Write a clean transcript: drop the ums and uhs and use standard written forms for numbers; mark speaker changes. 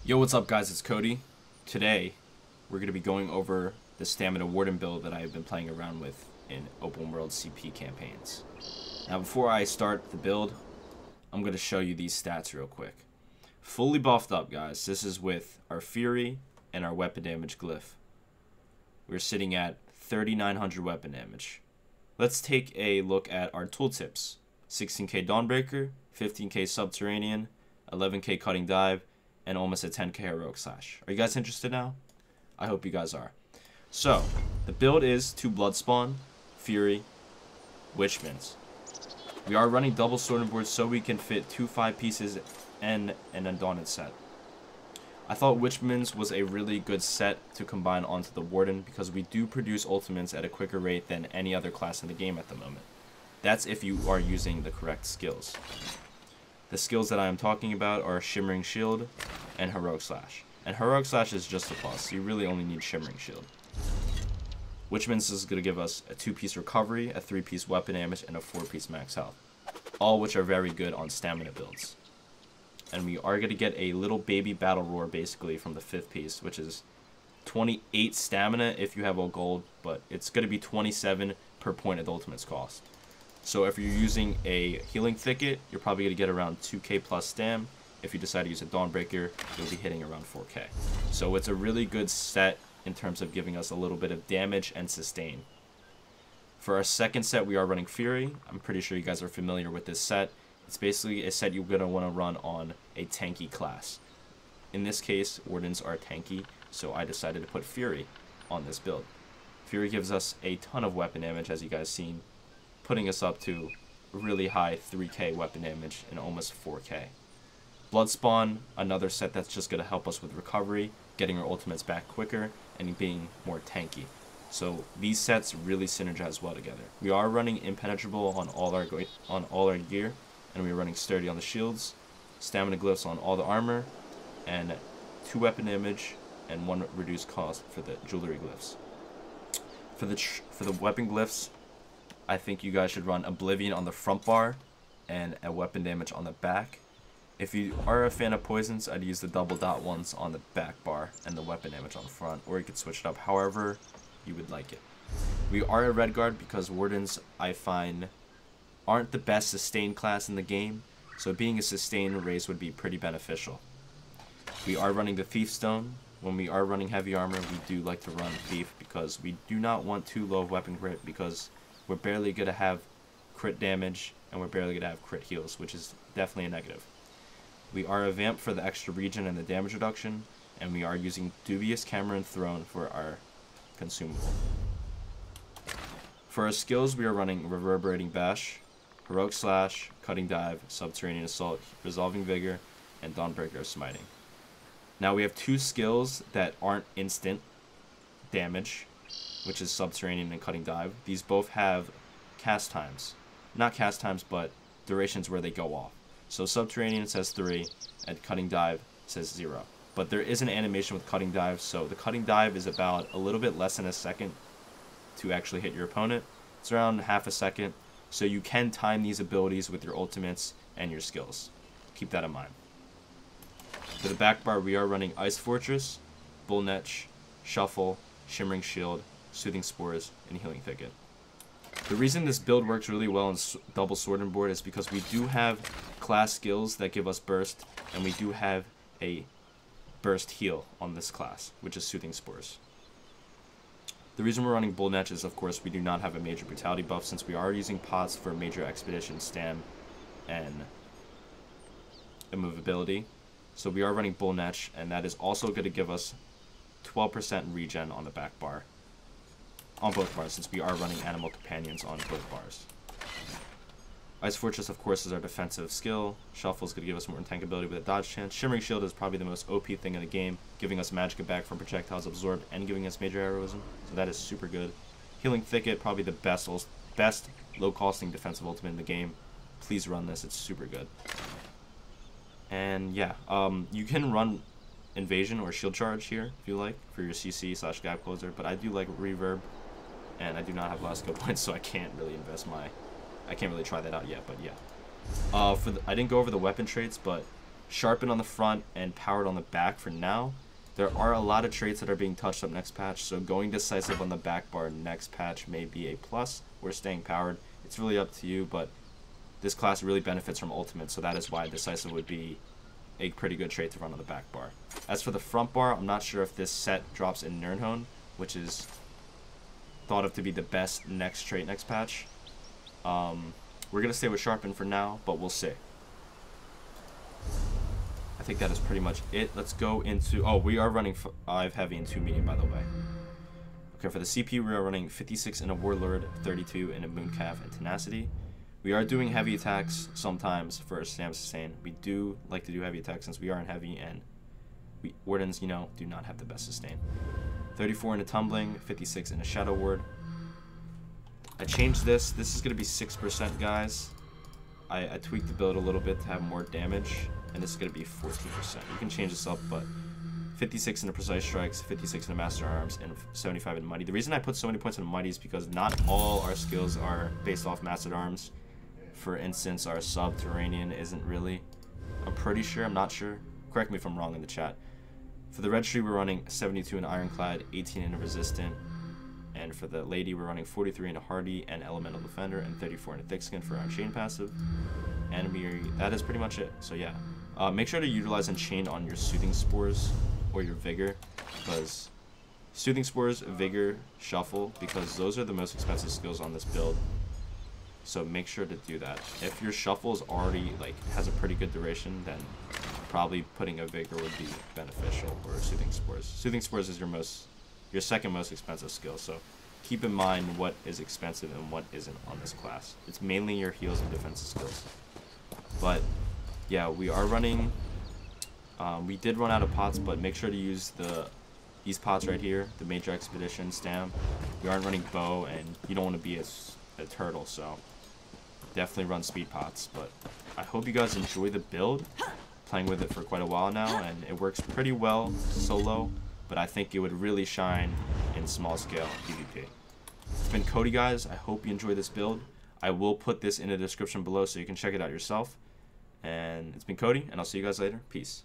Speaker 1: Yo, what's up guys, it's Kodi. Today, we're going to be going over the Stamina Warden build that I've been playing around with in open world CP campaigns. Now before I start the build, I'm going to show you these stats real quick. Fully buffed up guys, this is with our Fury and our weapon damage glyph. We're sitting at 3,900 weapon damage. Let's take a look at our tooltips. 16k Dawnbreaker, 15k Subterranean, 11k Cutting Dive, and almost a 10k Heroic Slash. Are you guys interested now? I hope you guys are. So, the build is 2 Bloodspawn, Fury, Witchmans. We are running double sword boards so we can fit 2 5-pieces and an Undaunted set. I thought Witchmans was a really good set to combine onto the Warden because we do produce ultimates at a quicker rate than any other class in the game at the moment. That's if you are using the correct skills. The skills that I am talking about are Shimmering Shield and Heroic Slash. And Heroic Slash is just a plus. You really only need Shimmering Shield. Witchmans is going to give us a 2-piece recovery, a 3-piece weapon damage, and a 4-piece max health. All which are very good on stamina builds. And we are going to get a little baby battle roar basically from the 5th piece, which is 28 stamina if you have all gold, but it's going to be 27 per point of the ultimate's cost. So if you're using a healing thicket, you're probably going to get around 2k plus stam. If you decide to use a Dawnbreaker, you'll be hitting around 4k. So it's a really good set in terms of giving us a little bit of damage and sustain. For our second set, we are running Fury. I'm pretty sure you guys are familiar with this set. It's basically a set you're going to want to run on a tanky class. In this case, Wardens are tanky, so I decided to put Fury on this build. Fury gives us a ton of weapon damage, as you guys seen, putting us up to really high 3k weapon damage and almost 4k. Bloodspawn, another set that's just going to help us with recovery, getting our ultimates back quicker, and being more tanky. So these sets really synergize well together. We are running Impenetrable on all our gear, and we're running Sturdy on the shields, Stamina Glyphs on all the armor, and 2 weapon damage and 1 reduced cost for the jewelry glyphs. For the weapon glyphs, I think you guys should run Oblivion on the front bar and a weapon damage on the back. If you are a fan of poisons, I'd use the double dot ones on the back bar and the weapon damage on the front, or you could switch it up however you would like it. We are a red guard because Wardens, I find, aren't the best sustain class in the game, so being a sustain race would be pretty beneficial. We are running the Thief Stone. When we are running heavy armor, we do like to run Thief because we do not want too low of weapon crit because we're barely going to have crit damage and we're barely going to have crit heals, which is definitely a negative. We are a Vamp for the extra regen and the damage reduction, and we are using Dubious Cameron Throne for our consumable. For our skills, we are running Reverberating Bash, Heroic Slash, Cutting Dive, Subterranean Assault, Resolving Vigor, and Dawnbreaker Smiting. Now we have 2 skills that aren't instant damage, which is Subterranean and Cutting Dive. These both have cast times. Not cast times, but durations where they go off. So Subterranean says 3, and Cutting Dive says 0. But there is an animation with Cutting Dive, so the Cutting Dive is about a little bit less than a second to actually hit your opponent. It's around half a second, so you can time these abilities with your ultimates and your skills. Keep that in mind. For the back bar, we are running Ice Fortress, Bull Netch, Shuffle, Shimmering Shield, Soothing Spores, and Healing Thicket. The reason this build works really well in double sword and board is because we do have class skills that give us burst, and we do have a burst heal on this class, which is Soothing Spores. The reason we're running Bull Netch is, of course, we do not have a major brutality buff since we are using pots for major expedition, stam, and immovability. So we are running Bull Netch, and that is also going to give us 12% regen on the back bar. On both bars, since we are running Animal Companions on both bars. Ice Fortress, of course, is our defensive skill. Shuffle is going to give us more tankability with a dodge chance. Shimmering Shield is probably the most OP thing in the game, giving us magic back from projectiles absorbed and giving us major heroism. So that is super good. Healing Thicket, probably the best low-costing defensive ultimate in the game. Please run this, it's super good. And yeah, you can run Invasion or Shield Charge here if you like for your CC/gap closer, but I do like Reverb, and I do not have a lot of skill points, so I can't really I can't really try that out yet, but yeah. I didn't go over the weapon traits, but sharpened on the front and powered on the back for now. There are a lot of traits that are being touched up next patch, so going decisive on the back bar next patch may be a plus. We're staying powered. It's really up to you, but this class really benefits from ultimate, so that is why decisive would be a pretty good trait to run on the back bar. As for the front bar, I'm not sure if this set drops in Nirnhone, which is thought of to be the best next trait next patch. We're going to stay with sharpen for now, but we'll see. I think that is pretty much it. Let's go into... Oh, we are running 5 heavy and 2 medium, by the way. Okay, for the CP, we are running 56 in a Warlord, 32 in a Mooncalf and Tenacity. We are doing heavy attacks sometimes for a stam sustain. We do like to do heavy attacks since we are in heavy, and Wardens, you know, do not have the best sustain. 34 in a Tumbling, 56 in a Shadow Ward. I changed this. This is going to be 6%, guys. I tweaked the build a little bit to have more damage, and this is going to be 14%. You can change this up, but 56 in the Precise Strikes, 56 in the Master Arms, and 75 in Mighty. The reason I put so many points in Mighty is because not all our skills are based off Master Arms. For instance, our Subterranean isn't really. I'm pretty sure, I'm not sure. Correct me if I'm wrong in the chat. For the Registry, we're running 72 in Ironclad, 18 in a Resistant. And for the Lady, we're running 43 in a Hardy and Elemental Defender, and 34 in a Thickskin for our Unchained passive. And that is pretty much it. So yeah, make sure to utilize Unchained on your Soothing Spores or your Vigor, because Soothing Spores, Vigor, Shuffle, because those are the most expensive skills on this build. So make sure to do that. If your Shuffle is already, like, has a pretty good duration, then probably putting a Vigor would be beneficial, or Soothing Spores. Soothing Spores is your second most expensive skill, so keep in mind what is expensive and what isn't on this class. It's mainly your heals and defensive skills. But yeah, we are running, we did run out of pots, but make sure to use these pots right here, the Major Expedition Stam. We aren't running bow, and you don't want to be a turtle, so definitely run speed pots. But I hope you guys enjoy the build. Playing with it for quite a while now, and it works pretty well solo, but I think it would really shine in small scale PvP. It's been Kodi, guys. I hope you enjoy this build. I will put this in the description below so you can check it out yourself. And it's been Kodi, and I'll see you guys later. Peace.